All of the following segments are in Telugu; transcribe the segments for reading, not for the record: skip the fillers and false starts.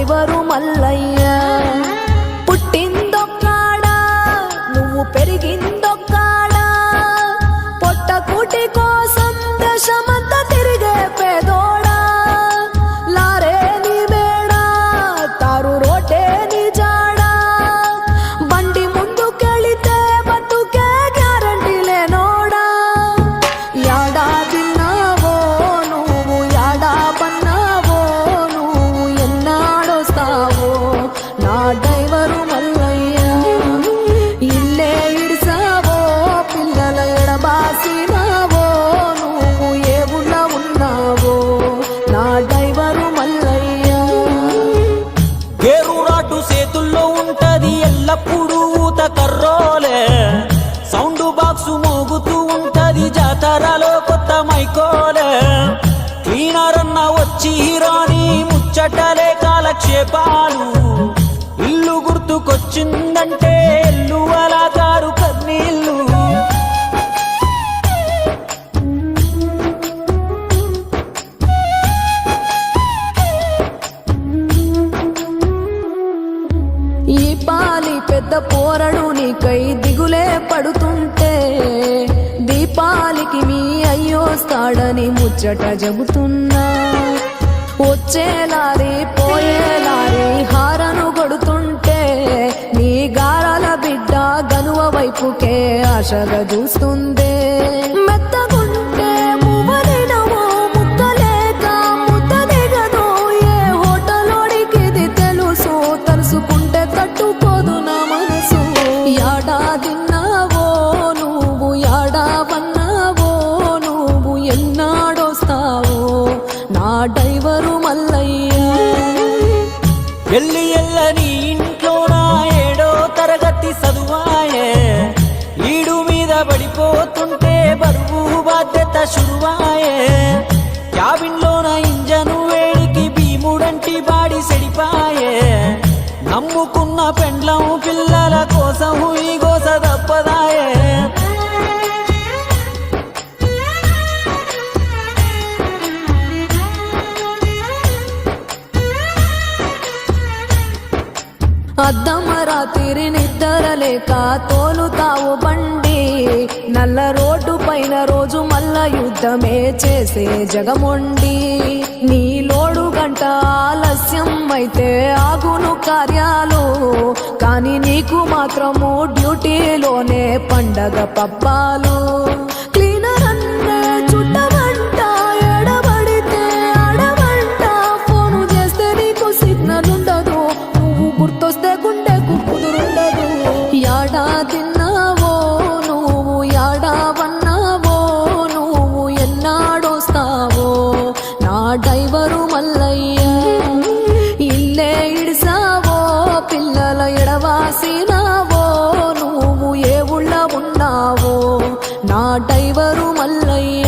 డ్రైవరు మల్లయ్య. పుట్టిందొక్కాడా నువ్వు పెరిగిందొక్కాడా, పొట్ట కూటి కోసం దేశమంతా తిరిగే పేదోడా. లారే నీ మేడా తారు రోటే నీ జాడా, బండి ముందుకెళితే బతుకే గ్యారంటీ లేనోడా. యాడా తిన్నావో నువ్వు యాడా పన్నావో, నువ్వు ఎన్నాడొస్తావో నా డ్రైవరు మల్లయ్య. ఇల్లే ఇడిసావో పిల్లల ఎడబాసినావో, నువ్వు ఏ ఊళ్ళో ఉన్నావో నా డ్రైవరు మల్లయ్య. గేరు రాటు చేతుల్లో ఉంటది ఎల్లప్పుడూ ఊత కర్రోలే, సౌండ్ బాక్స్ మోగుతూ ఉంటది జాతరలో కొత్త మైకోలే. క్లీనర్ అన్న వచ్చి రాని ముచ్చటలే కాలక్షేపాలు, ఇల్లు గుర్తుకొచ్చిందంటే ఎల్లు అలా కారు కన్నీళ్ళు. ఈ పాలి పెద్ద పోరడు నీకై దిగులే పడుతుంటే, దీపాలికి మీ అయ్యోస్తాడని ముచ్చట చెబుతున్నా. వచ్చే లారీ పోయే లారీ హారను కొడుతుంటే, నీ గారాల బిడ్డ గనువ వైపుకే ఆశగా చూస్తుందే. మెత్తగుంటే మువ్వలినవో ముద్దలేక ముద్ద దిగదో, ఏ హోటలోడికిది తెలుసు, తలుసుకుంటే తట్టుకోదు నా మనసు. యాడా తిన్నావో నువ్వు యాడా పన్నావో, నువ్వు ఎన్నాడొస్తావో నా డ్రైవరు మల్లయ్య. ఎల్లి ఎల్లని ఇంట్లోనా ఏడో తరగతి చదువాయే, ఈడు మీద పడిపోతుంటే బరువు బాధ్యత శురువాయే. క్యాబిన్లోన ఇంజను వేడికి భీముడంటి బాడి సెడిపాయే, నమ్ముకున్న పెండ్లం పిల్లల కోసం ఈ గోస తప్పదాయే. అద్దమరాతిరి నిద్రలేక తోలుతావు బండి, నల్ల రోడ్డు పైన రోజు మల్ల యుద్ధమే చేసే జగమొండి. నీ లోడు గంట ఆలస్యం అయితే ఆగును కార్యాలు, కానీ నీకు మాత్రము డ్యూటీలోనే పండగ పబ్బాలు. క్లీనర్ అన్నే చుట్టమంట ఎడబడితే ఆడమంట, ఫోను చేస్తే నీకు సిగ్నల్ ఉండదు, నువ్వు గుర్తొస్తే గుండెకు కుదురుండదు. యాడా తిన్నావో నువ్వు యాడా పన్నావో, నువ్వు ఎన్నాడొస్తావో నా డ్రైవరు మల్లయ్య. ఇల్లే ఇడిసావో పిల్లల ఎడవాసినావో, నువ్వు ఏ ఊళ్ళో ఉన్నావో నా డ్రైవరు మల్లయ్య.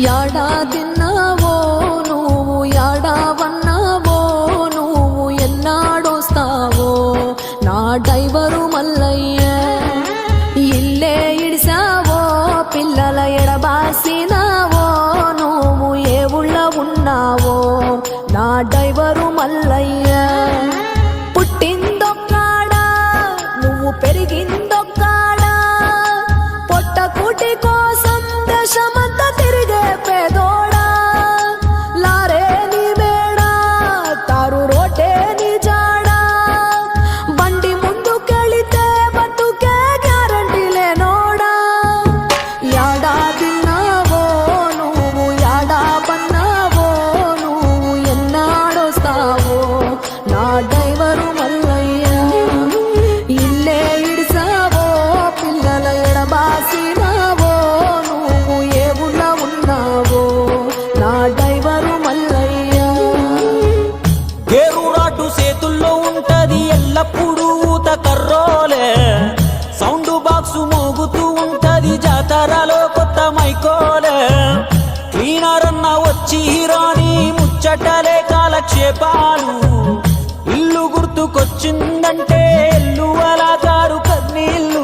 యాడా తిన్నావో నువ్వు యాడా వన్నావో, నువ్వు ఎన్నాడొస్తావో నా డ్రైవరు మల్లయ్య. ఇల్లే ఇడిసావో పిల్లల ఎడబాసినావో, నువ్వు ఏ ఊళ్ళో ఉన్నావో నా డ్రైవరు మల్లయ్య. పుట్టిందొక్కాడా నువ్వు పెరిగిందొక్కాడా, పొట్ట కూటి కోసం దేశమంతా తిరిగే పేదోడా. పాటోలే క్లీనర్ అన్న వచ్చి రాని ముచ్చటలే కాలక్షేపాలు ఇల్లు గుర్తుకొచ్చిందంటే ఎల్లు అలా గారు కన్నీళ్ళు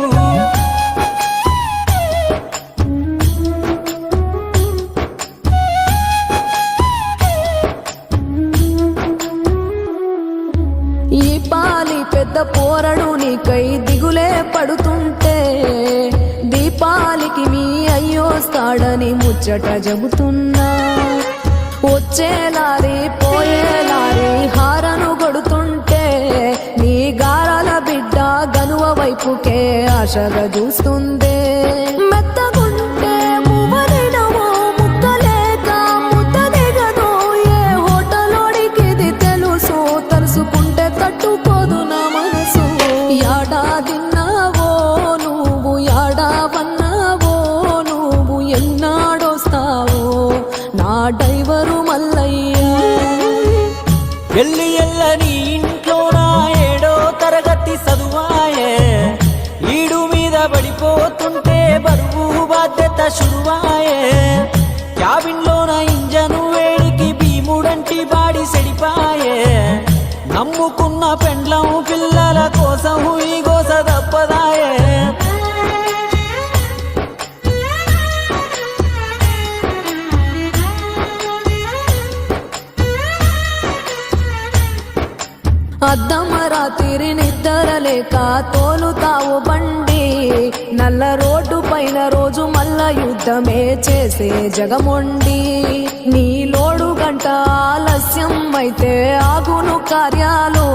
ఈ పాలి పెద్ద పోరడు నీకై దిగులే పడుతుంటే దీపాలికి మీ అయ్యోస్తాడని ముచ్చట చెబుతున్నా వచ్చేలారి పోయేలారి హారను కొడుతుంటే నీ గారాల బిడ్డ గనువ వైపుకే ఆశగా చూస్తుందే మెత్తగుంటే మువ్వదినవో ముక్కలేక ముద్ద దిగదో ఏ హోటలోడికిది తెలుసు తలుసుకుంటే తట్టుకోదు నా మనసు యాడా తిన్నావో నువ్వు యాడా వన్నావో నువ్వు ఎన్నాడొస్తావో నా డ్రైవరు మల్లయ్య ఎల్లి ఎల్లని ఇంట్లో నా 7వ తరగతి చదువాయే ఈడు మీద పడిపోతుంటే బరువు బాధ్యత శురువాయే క్యాబిన్లో నా ఇంజను వేడికి భీముడంటి బాడి సెడిపాయే నమ్ముకున్న పెండ్లం పిల్లల కోసం ఈ గోస తప్పదాయే అద్దమరాతిరి నిద్రలేక తోలుతావు బండి నల్ల రోడ్డు పైన రోజు మల్ల యుద్ధమే చేసే జగమొండి నీ లోడు గంట ఆలస్యం అయితే ఆగును కార్యాలు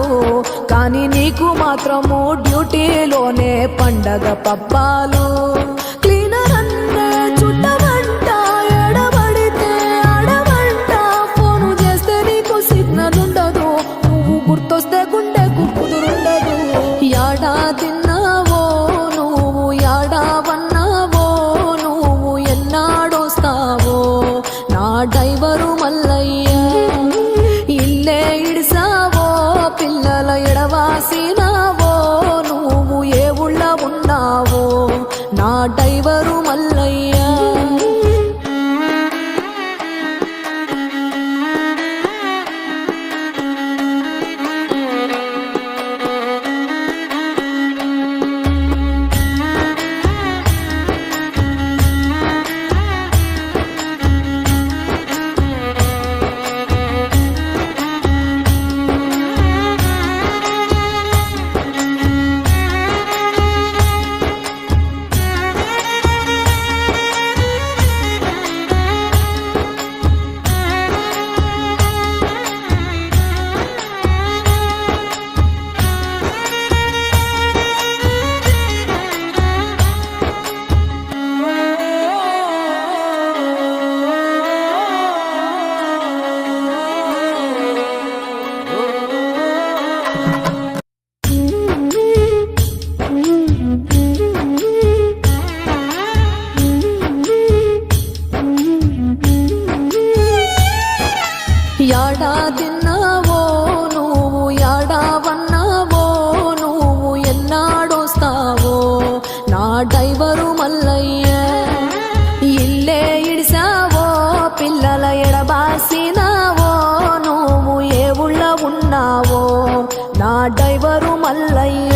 కానీ నీకు మాత్రము డ్యూటీలోనే పండగ పబ్బాలు క్లీనర్ అన్నే చుట్టమంట ఎడబడితే ఆడమంట ఫోను చేస్తే నీకు సిగ్నల్ ఉండదు గుర్తొస్తే గుండెకు కుదురుండదు యాడా తిన్నావో నువ్వు యాడా వన్నావో నువ్వు ఎన్నాడొస్తావో నా డ్రైవరు మల్లయ్య ఇల్లే ఇడిసావో పిల్లల ఎడవాసినావో నువ్వు ఏ ఊళ్ళ ఉన్నావో నా డ్రైవరు మల్లయ్య యాడా తిన్నావో నువ్వు యాడా వన్నావో నువ్వు ఎన్నాడొస్తావో నా డ్రైవరు మల్లయ్య ఇల్లే ఇడిసావో పిల్లల ఎడబాసినావో నువ్వు ఏ ఊళ్ళ ఉన్నావో నా డ్రైవరు మల్లయ్య